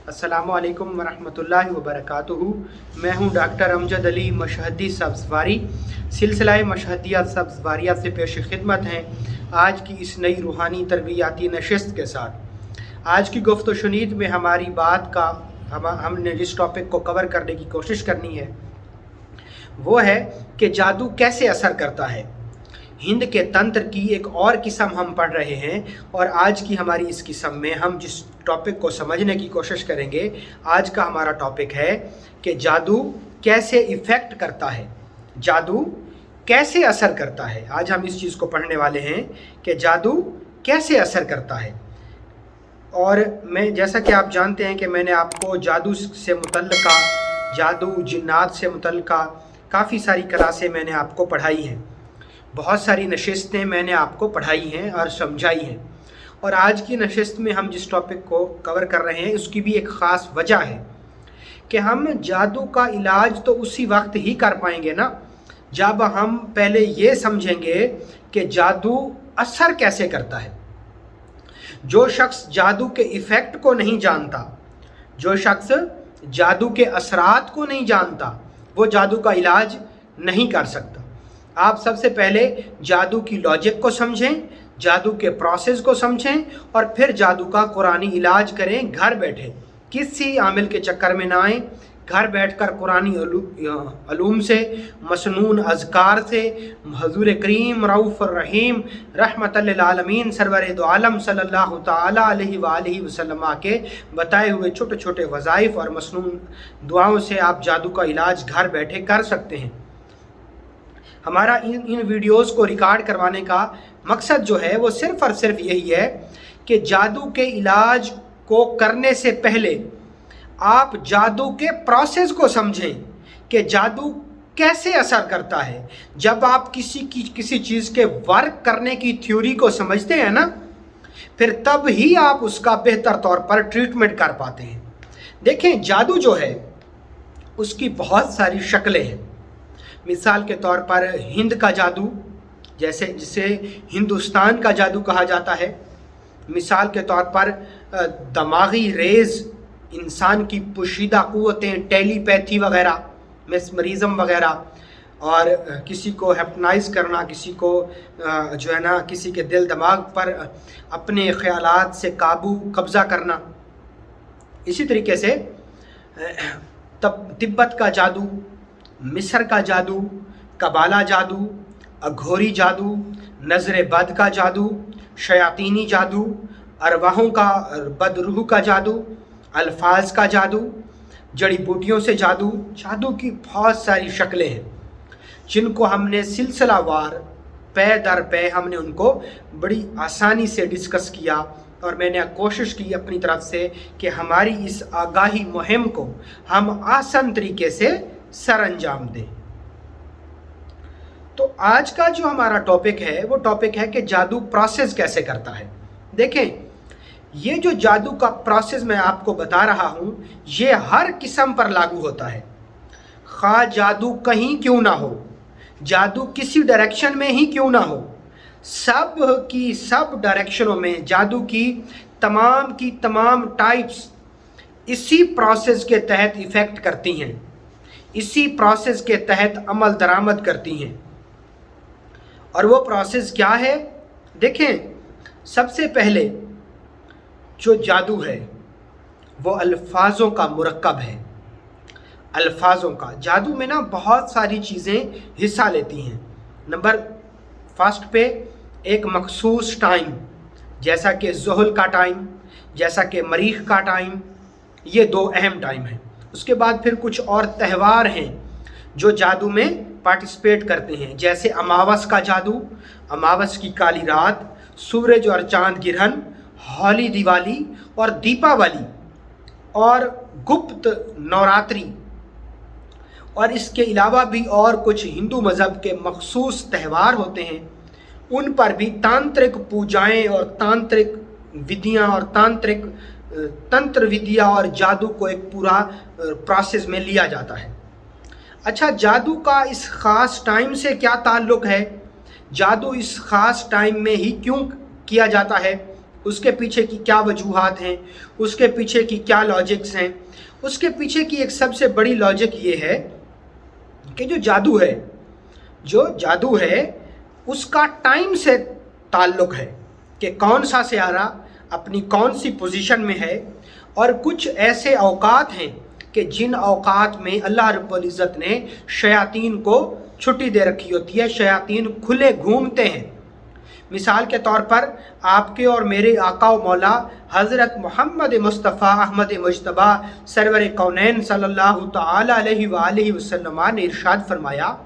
अस्सलामु अलैकुम वरहमतुल्लाहि वबरकातुहू। मैं हूं डॉक्टर अमजद अली मशहदी सब्ज़वारी। सिलसिला मशहदियात सब्ज़वारियात से पेश खिदमत हैं आज की इस नई रूहानी तरबियाती नशिस्त के साथ। आज की गुफ्त शुनीद में हमारी बात का हमने जिस टॉपिक को कवर करने की कोशिश करनी है वो है कि जादू कैसे असर करता है। हिंद के तंत्र की एक और किस्म हम पढ़ रहे हैं और आज की हमारी इस किस्म में हम जिस टॉपिक को समझने की कोशिश करेंगे, आज का हमारा टॉपिक है कि जादू कैसे इफ़ेक्ट करता है, जादू कैसे असर करता है। आज हम इस चीज़ को पढ़ने वाले हैं कि जादू कैसे असर करता है। और मैं जैसा कि आप जानते हैं कि मैंने आपको जादू से मुतल्लिका, जादू जिन्नात से मुतल्लिका काफ़ी सारी क्लासें मैंने आपको पढ़ाई हैं, बहुत सारी नशिस्तें मैंने आपको पढ़ाई हैं और समझाई हैं। और आज की नशिस्त में हम जिस टॉपिक को कवर कर रहे हैं उसकी भी एक ख़ास वजह है कि हम जादू का इलाज तो उसी वक्त ही कर पाएंगे ना जब हम पहले ये समझेंगे कि जादू असर कैसे करता है। जो शख्स जादू के इफ़ेक्ट को नहीं जानता, जो शख्स जादू के असरात को नहीं जानता, वो जादू का इलाज नहीं कर सकता। आप सबसे पहले जादू की लॉजिक को समझें, जादू के प्रोसेस को समझें और फिर जादू का कुरानी इलाज करें घर बैठे। किसी आमिल के चक्कर में ना आए, घर बैठकर कुरानी अलूम से, मसनून अज़कार से, हज़ूर करीम रऊफ़ रहीम रहमतल लिल आलमीन सरवर दो आलम सल्लल्लाहु ताला अलैहि वालैहि वसल्लम के बताए हुए छोटे छोटे वज़ाइफ और मसनून दुआओं से आप जादू का इलाज घर बैठे कर सकते हैं। हमारा इन वीडियोस को रिकॉर्ड करवाने का मकसद जो है वो सिर्फ़ और सिर्फ यही है कि जादू के इलाज को करने से पहले आप जादू के प्रोसेस को समझें कि जादू कैसे असर करता है। जब आप किसी चीज़ के वर्क करने की थ्योरी को समझते हैं ना, फिर तब ही आप उसका बेहतर तौर पर ट्रीटमेंट कर पाते हैं। देखें, जादू जो है उसकी बहुत सारी शक्लें हैं। मिसाल के तौर पर हिंद का जादू, जिसे हिंदुस्तान का जादू कहा जाता है। मिसाल के तौर पर दमागी रेज़, इंसान की पोशीदा क़ुव्वतें, टेलीपैथी वगैरह, मेस्मरिज़म वगैरह, और किसी को हिप्नोटाइज़ करना, किसी को जो है ना किसी के दिल दिमाग पर अपने ख़यालात से कब्ज़ा करना। इसी तरीके से तिब्बत का जादू, मिस्र का जादू, कबाला जादू, अघोरी जादू, नज़र बद का जादू, शयातीनी जादू, अरवाहों का बदरूह का जादू, अल्फाज का जादू, जड़ी बूटियों से जादू। जादू की बहुत सारी शक्लें हैं जिनको हमने सिलसिलावार पे दर पे हमने उनको बड़ी आसानी से डिस्कस किया और मैंने कोशिश की अपनी तरफ से कि हमारी इस आगाही मुहिम को हम आसान तरीके से सर अंजाम दें। तो आज का जो हमारा टॉपिक है वो टॉपिक है कि जादू प्रोसेस कैसे करता है। देखें, ये जो जादू का प्रोसेस मैं आपको बता रहा हूँ ये हर किस्म पर लागू होता है। खा जादू कहीं क्यों ना हो, जादू किसी डायरेक्शन में ही क्यों ना हो, सब डायरेक्शनों में जादू की तमाम टाइप्स इसी प्रोसेस के तहत इफ़ेक्ट करती हैं, इसी प्रोसेस के तहत अमल दरामद करती हैं। और वो प्रोसेस क्या है? देखें, सबसे पहले जो जादू है वो अल्फाजों का मुरक्कब है। अल्फाजों का जादू में ना बहुत सारी चीज़ें हिस्सा लेती हैं। नंबर फर्स्ट पे एक मखसूस टाइम, जैसा कि ज़ुहल का टाइम, जैसा कि मरीख का टाइम, ये दो अहम टाइम हैं। उसके बाद फिर कुछ और त्यौहार हैं जो जादू में पार्टिसिपेट करते हैं, जैसे अमावस का जादू, अमावस की काली रात, सूरज और चांद ग्रहण, होली दिवाली और दीपावली और गुप्त नवरात्रि। और इसके अलावा भी और कुछ हिंदू मज़हब के मखसूस त्यौहार होते हैं, उन पर भी तांत्रिक पूजाएं और तांत्रिक विधियां और तंत्र विद्या और जादू को एक पूरा प्रोसेस में लिया जाता है। अच्छा, जादू का इस ख़ास टाइम से क्या ताल्लुक़ है? जादू इस ख़ास टाइम में ही क्यों किया जाता है? उसके पीछे की क्या वजूहात हैं, उसके पीछे की क्या लॉजिक्स हैं। उसके पीछे की एक सबसे बड़ी लॉजिक ये है कि जो जादू है उसका टाइम से ताल्लुक़ है कि कौन सा सियारा अपनी कौन सी पोजीशन में है, और कुछ ऐसे औकात हैं कि जिन औकात में अल्लाह रब्बुल इज़्ज़त ने शयातीन को छुट्टी दे रखी होती है, शयातीन खुले घूमते हैं। मिसाल के तौर पर आपके और मेरे आका व मौला हज़रत मोहम्मद मुस्तफ़ा अहमद मुज्तबा सरवर कौनैन सल्लल्लाहु तआला अलैहि व आलिहि वसल्लम ने इरशाद फरमाया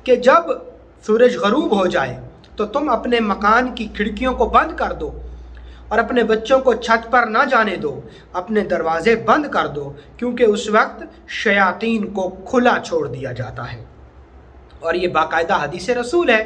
कि जब सूरज ग़रूब हो जाए तो तुम अपने मकान की खिड़कियों को बंद कर दो और अपने बच्चों को छत पर ना जाने दो, अपने दरवाज़े बंद कर दो, क्योंकि उस वक्त शयातीन को खुला छोड़ दिया जाता है। और ये बाकायदा हदीस रसूल है।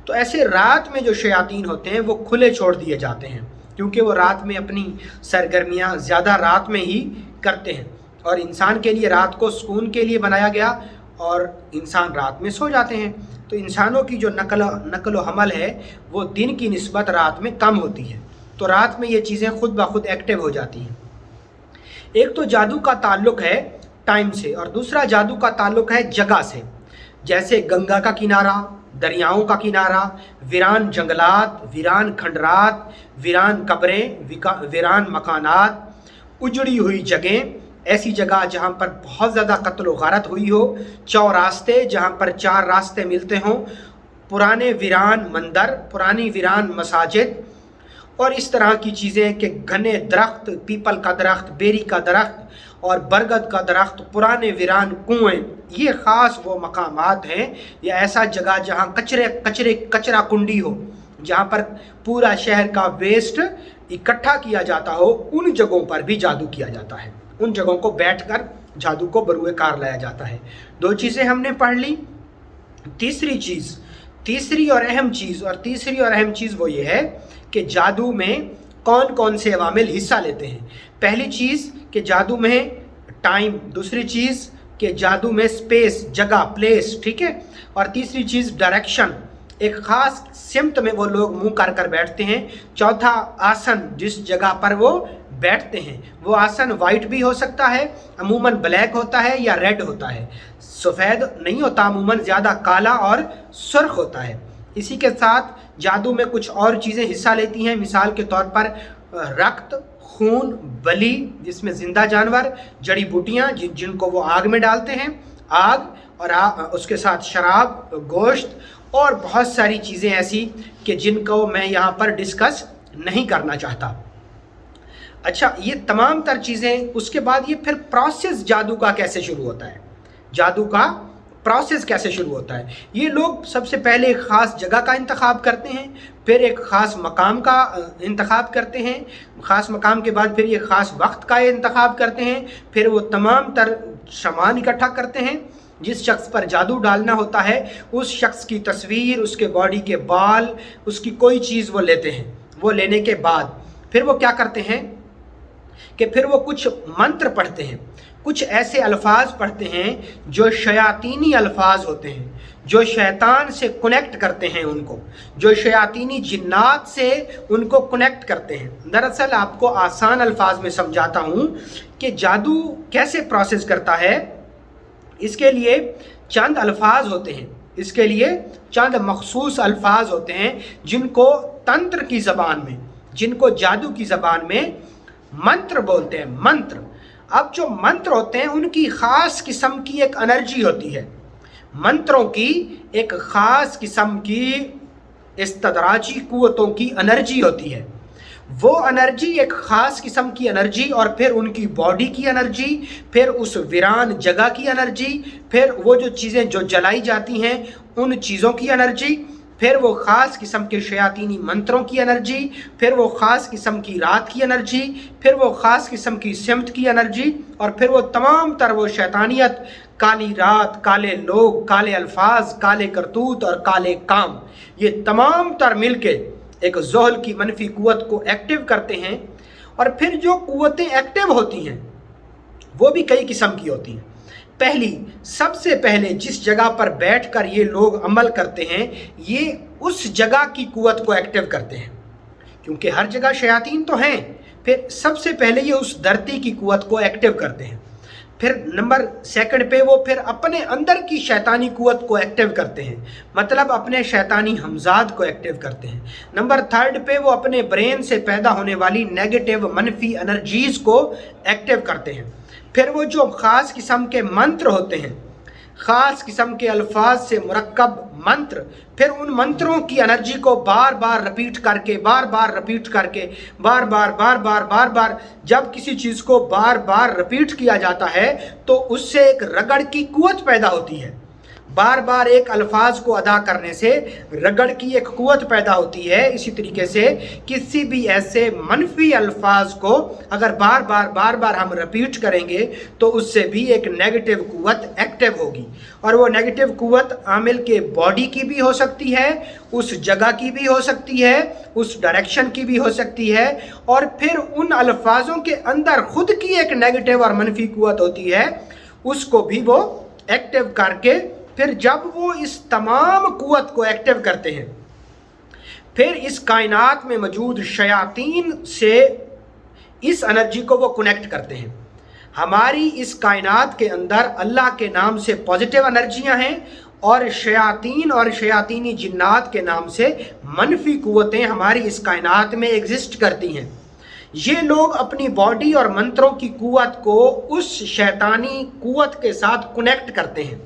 तो ऐसे रात में जो शयातीन होते हैं वो खुले छोड़ दिए जाते हैं, क्योंकि वो रात में अपनी सरगर्मियाँ ज़्यादा रात में ही करते हैं, और इंसान के लिए रात को सुकून के लिए बनाया गया और इंसान रात में सो जाते हैं। तो इंसानों की जो नकल व हमल है वो दिन की निस्बत रात में कम होती है, तो रात में ये चीज़ें खुद ब खुद एक्टिव हो जाती हैं। एक तो जादू का ताल्लुक़ है टाइम से, और दूसरा जादू का ताल्लुक़ है जगह से। जैसे गंगा का किनारा, दरियाओं का किनारा, वीरान जंगलात, वीरान खंडरात, वीरान कब्रें, वीरान मकानात, उजड़ी हुई जगहें, ऐसी जगह जहाँ पर बहुत ज़्यादा कत्ल व गारत हुई हो, चौरास्ते जहाँ पर 4 रास्ते मिलते हों, पुराने वीरान मंदिर, पुरानी वीरान मसाजिद, और इस तरह की चीज़ें कि घने दरख्त, पीपल का दरख्त, बेरी का दरख्त और बरगद का दरख्त, पुराने वीरान कुएँ, ये ख़ास वो मकामात हैं या ऐसा जगह जहाँ कचरा कुंडी हो, जहाँ पर पूरा शहर का वेस्ट इकट्ठा किया जाता हो, उन जगहों पर भी जादू किया जाता है। उन जगहों को बैठकर जादू को बरूए कार लाया जाता है। 2 चीज़ें हमने पढ़ ली। तीसरी और अहम चीज़ वो ये है कि जादू में कौन कौन से अवामिल हिस्सा लेते हैं। पहली चीज़ कि जादू में टाइम, दूसरी चीज़ कि जादू में स्पेस, जगह, प्लेस, ठीक है, और तीसरी चीज़ डायरेक्शन, एक ख़ास सिमत में वो लोग मुंह कर बैठते हैं। चौथा आसन, जिस जगह पर वो बैठते हैं, वो आसन वाइट भी हो सकता है, अमूमन ब्लैक होता है या रेड होता है, सफ़ेद नहीं होता, अमूमन ज़्यादा काला और सुर्ख होता है। इसी के साथ जादू में कुछ और चीज़ें हिस्सा लेती हैं, मिसाल के तौर पर रक्त, खून, बलि जिसमें ज़िंदा जानवर, जड़ी बूटियाँ जिनको वो आग में डालते हैं, आग, और उसके साथ शराब, गोश्त, और बहुत सारी चीज़ें ऐसी कि जिनको मैं यहाँ पर डिस्कस नहीं करना चाहता। अच्छा, ये तमाम तर चीज़ें, उसके बाद ये फिर प्रोसेस जादू का कैसे शुरू होता है, जादू का प्रोसेस कैसे शुरू होता है। ये लोग सबसे पहले एक ख़ास जगह का इंतखाब करते हैं, फिर एक ख़ास मकाम का इंतखाब करते हैं, ख़ास मकाम के बाद फिर ये ख़ास वक्त का इंतखाब करते हैं, फिर वो तमाम तर सामान इकट्ठा करते हैं। जिस शख्स पर जादू डालना होता है उस शख्स की तस्वीर, उसके बॉडी के बाल, उसकी कोई चीज़ वो लेते हैं। वो लेने के बाद फिर वो क्या करते हैं कि फिर वो कुछ मंत्र पढ़ते हैं, कुछ ऐसे अल्फाज पढ़ते हैं जो शयातीनी अल्फाज होते हैं, जो शैतान से कनेक्ट करते हैं उनको, जो शयातीनी जिन्नात से उनको कनेक्ट करते हैं। दरअसल आपको आसान अल्फाज में समझाता हूँ कि जादू कैसे प्रोसेस करता है। इसके लिए चंद अल्फाज होते हैं, इसके लिए चंद मखसूस अल्फाज होते हैं जिनको तंत्र की ज़बान में, जिनको जादू की ज़बान में मंत्र बोलते हैं, मंत्र। अब जो मंत्र होते हैं उनकी ख़ास किस्म की एक एनर्जी होती है, मंत्रों की एक ख़ास किस्म की इस्तदराजी कुव्वतों की एनर्जी होती है। वो एनर्जी एक ख़ास किस्म की एनर्जी, और फिर उनकी बॉडी की एनर्जी, फिर उस वीरान जगह की एनर्जी, फिर वो जो चीज़ें जो जलाई जाती हैं उन चीज़ों की एनर्जी, फिर वो ख़ास किस्म के शयातीनी मंत्रों की एनर्जी, फिर वो ख़ास किस्म की रात की एनर्जी, फिर वो ख़ास किस्म की सिमत की एनर्जी, और फिर वो तमाम तर वो शैतानियत, काली रात, काले लोग, काले अल्फाज, काले करतूत और काले काम, ये तमाम तर मिल के एक ज़ोहल की मनफी कुव्वत को एक्टिव करते हैं। और फिर जो कुव्वतें एक्टिव होती हैं वो भी कई किस्म की होती हैं। सबसे पहले जिस जगह पर बैठकर ये लोग अमल करते हैं, ये उस जगह की कुव्वत को एक्टिव करते हैं, क्योंकि हर जगह शयातीन तो हैं। फिर सबसे पहले ये उस धरती की कुव्वत को एक्टिव करते हैं। फिर नंबर सेकंड पे वो फिर अपने अंदर की शैतानी कुव्वत को एक्टिव करते हैं, मतलब अपने शैतानी हमजाद को एक्टिव करते हैं। नंबर थर्ड पे वो अपने ब्रेन से पैदा होने वाली नेगेटिव मनफी एनर्जीज़ को एक्टिव करते हैं। फिर वो जो ख़ास किस्म के मंत्र होते हैं, ख़ास किस्म के अल्फाज से मुरक्कब मंत्र, फिर उन मंत्रों की एनर्जी को बार बार रिपीट करके बार बार जब किसी चीज़ को बार बार रिपीट किया जाता है तो उससे एक रगड़ की कुव्वत पैदा होती है। बार बार एक अल्फाज को अदा करने से रगड़ की एक कुव्वत पैदा होती है। इसी तरीके से किसी भी ऐसे मनफी अल्फाज को अगर बार बार हम रिपीट करेंगे तो उससे भी एक नेगेटिव कुव्वत एक्टिव होगी। और वो नेगेटिव कुव्वत आमिल के बॉडी की भी हो सकती है, उस जगह की भी हो सकती है, उस डायरेक्शन की भी हो सकती है, और फिर उन अल्फाजों के अंदर खुद की एक नेगेटिव और मनफी कुव्वत होती है, उसको भी वो एक्टिव करके फिर जब वो इस तमाम कुव्वत को एक्टिव करते हैं, फिर इस कायनात में मौजूद शयातीन से इस एनर्जी को वो कनेक्ट करते हैं। हमारी इस कायनात के अंदर अल्लाह के नाम से पॉजिटिव एनर्जियां हैं और शयातीन और शयातीनी जिन्नात के नाम से मनफी कुव्वतें हमारी इस कायनात में एग्जिस्ट करती हैं। ये लोग अपनी बॉडी और मंत्रों की कुव्वत को उस शैतानी कुव्वत के साथ कनेक्ट करते हैं।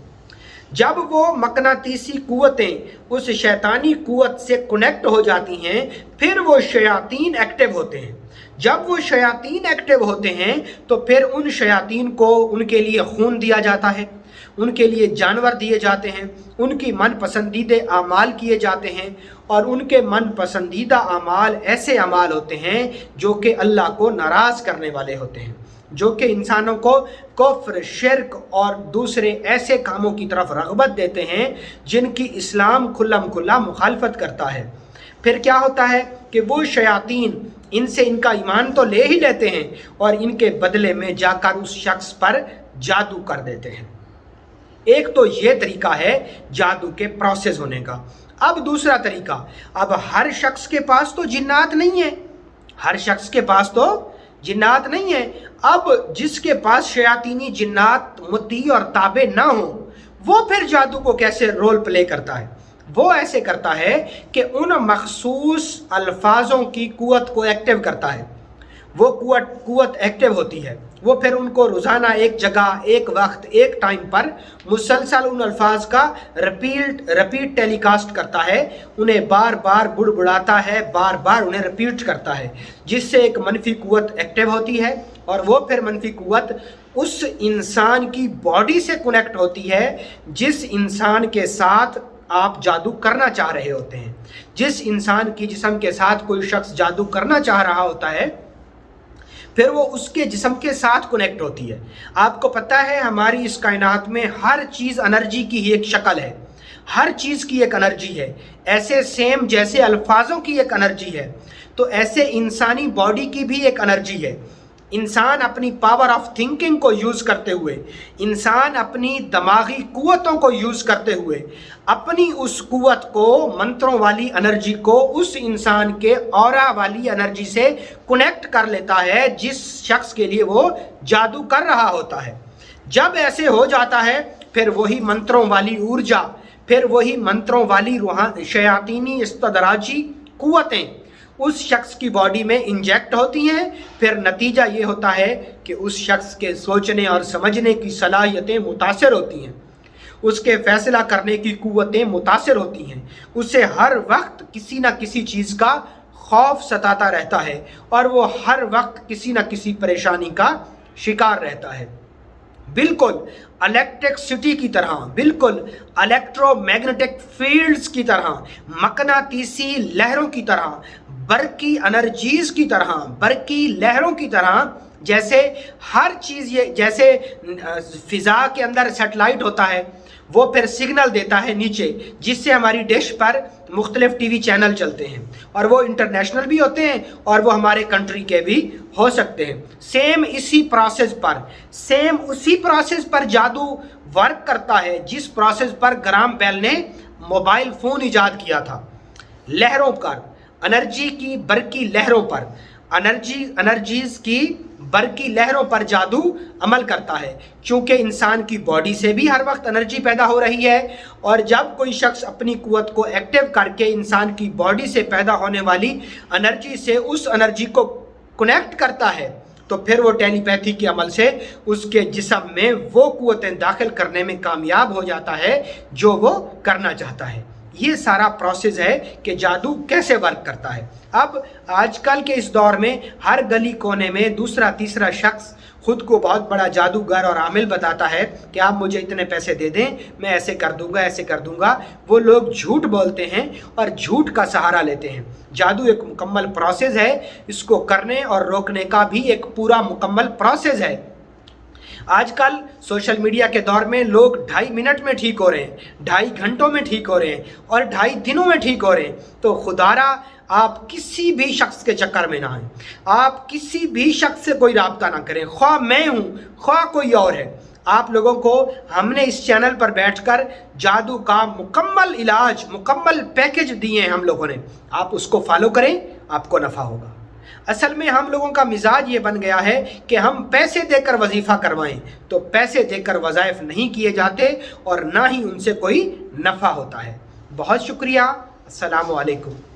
जब वो मकनातीसी कुव्वतें उस शैतानी कुव्वत से कनेक्ट हो जाती हैं, फिर वो शयातीन एक्टिव होते हैं। जब वो शयातीन एक्टिव होते हैं तो फिर उन शयातीन को उनके लिए खून दिया जाता है, उनके लिए जानवर दिए जाते हैं, उनकी मन पसंदीदा आमाल किए जाते हैं, और उनके मन पसंदीदा आमाल ऐसे आमाल होते हैं जो कि अल्लाह को नाराज़ करने वाले होते हैं, जो कि इंसानों को कुफ्र, शिर्क और दूसरे ऐसे कामों की तरफ रग़बत देते हैं जिनकी इस्लाम खुल्लम खुल्ला मुखालफत करता है। फिर क्या होता है कि वो शयातीन इनसे इनका ईमान तो ले ही लेते हैं और इनके बदले में जाकर उस शख्स पर जादू कर देते हैं। एक तो ये तरीका है जादू के प्रोसेस होने का। अब दूसरा तरीका, अब हर शख्स के पास तो जिन्नात नहीं है, हर शख्स के पास तो जिन्नात नहीं है। अब जिसके पास शयातीनी जिन्नात मुती और ताबे ना हो, वो फिर जादू को कैसे रोल प्ले करता है? वो ऐसे करता है कि उन मखसूस अल्फाजों की कुव्वत को एक्टिव करता है। वो कुव्वत एक्टिव होती है, वो फिर उनको रोज़ाना एक जगह, एक वक्त, एक टाइम पर मुसलसल उन अल्फाज का रिपीट टेलीकास्ट करता है, उन्हें बार बार बुड़बुड़ाता है, बार बार उन्हें रिपीट करता है, जिससे एक मनफी कुव्वत एक्टिव होती है। और वो फिर मनफी कुव्वत उस इंसान की बॉडी से कनेक्ट होती है जिस इंसान के साथ आप जादू करना चाह रहे होते हैं। जिस इंसान की जिस्म के साथ कोई शख्स जादू करना चाह रहा होता है, फिर वो उसके जिस्म के साथ कनेक्ट होती है। आपको पता है हमारी इस कायनात में हर चीज़ एनर्जी की ही एक शक्ल है, हर चीज़ की एक एनर्जी है। ऐसे सेम जैसे अल्फाजों की एक एनर्जी है, तो ऐसे इंसानी बॉडी की भी एक एनर्जी है। इंसान अपनी पावर ऑफ थिंकिंग को यूज़ करते हुए, इंसान अपनी दिमागी कुव्वतों को यूज़ करते हुए अपनी उस कुव्वत को, मंत्रों वाली एनर्जी को उस इंसान के ऑरा वाली एनर्जी से कनेक्ट कर लेता है जिस शख्स के लिए वो जादू कर रहा होता है। जब ऐसे हो जाता है, फिर वही मंत्रों वाली ऊर्जा, फिर वही मंत्रों वाली शयातीनी इस्तदराजी कुव्वतें उस शख्स की बॉडी में इंजेक्ट होती हैं। फिर नतीजा ये होता है कि उस शख्स के सोचने और समझने की सलाहियतें मुतासिर होती हैं, उसके फ़ैसला करने की कुव्वतें मुतासिर होती हैं, उसे हर वक्त किसी न किसी चीज़ का खौफ सताता रहता है और वो हर वक्त किसी न किसी परेशानी का शिकार रहता है। बिल्कुल इलेक्ट्रिसिटी की तरह, बिल्कुल इलेक्ट्रोमैग्नेटिक फील्ड्स की तरह, मकनातीसी लहरों की तरह, बरकी एनर्जीज़ की तरह, बरकी लहरों की तरह, जैसे हर चीज़, ये जैसे फ़िज़ा के अंदर सैटेलाइट होता है, वो फिर सिग्नल देता है नीचे, जिससे हमारी डिश पर मुख्तलिफ टीवी चैनल चलते हैं, और वो इंटरनेशनल भी होते हैं और वो हमारे कंट्री के भी हो सकते हैं। सेम इसी प्रोसेस पर, सेम उसी प्रोसेस पर जादू वर्क करता है जिस प्रोसेस पर ग्राम बेल ने मोबाइल फ़ोन ईजाद किया था। लहरों पर, एनर्जी की बरकी लहरों पर, एनर्जीज की बरकी लहरों पर जादू अमल करता है। चूँकि इंसान की बॉडी से भी हर वक्त एनर्जी पैदा हो रही है, और जब कोई शख्स अपनी कुव्वत को एक्टिव करके इंसान की बॉडी से पैदा होने वाली एनर्जी से उस एनर्जी को कनेक्ट करता है, तो फिर वो टेलीपैथी के अमल से उसके जिस्म में वो कुव्वतें दाखिल करने में कामयाब हो जाता है जो वो करना चाहता है। ये सारा प्रोसेस है कि जादू कैसे वर्क करता है। अब आजकल के इस दौर में हर गली कोने में दूसरा तीसरा शख्स खुद को बहुत बड़ा जादूगर और आमिल बताता है कि आप मुझे इतने पैसे दे दें, मैं ऐसे कर दूंगा, ऐसे कर दूंगा। वो लोग झूठ बोलते हैं और झूठ का सहारा लेते हैं। जादू एक मुकम्मल प्रोसेस है, इसको करने और रोकने का भी एक पूरा मुकम्मल प्रोसेस है। आजकल सोशल मीडिया के दौर में लोग 2.5 मिनट में ठीक हो रहे हैं, 2.5 घंटों में ठीक हो रहे हैं और 2.5 दिनों में ठीक हो रहे हैं। तो खुदारा आप किसी भी शख्स के चक्कर में ना आए, आप किसी भी शख्स से कोई राब्ता ना करें, ख्वाह मैं हूँ ख्वाह कोई और है। आप लोगों को हमने इस चैनल पर बैठकर जादू का मुकम्मल इलाज, मुकम्मल पैकेज दिए हैं हम लोगों ने, आप उसको फॉलो करें, आपको नफ़ा होगा। असल में हम लोगों का मिजाज ये बन गया है कि हम पैसे देकर वजीफ़ा करवाएं, तो पैसे देकर वज़ाइफ नहीं किए जाते और ना ही उनसे कोई नफ़ा होता है। बहुत शुक्रिया। अस्सलामु अलैकुम।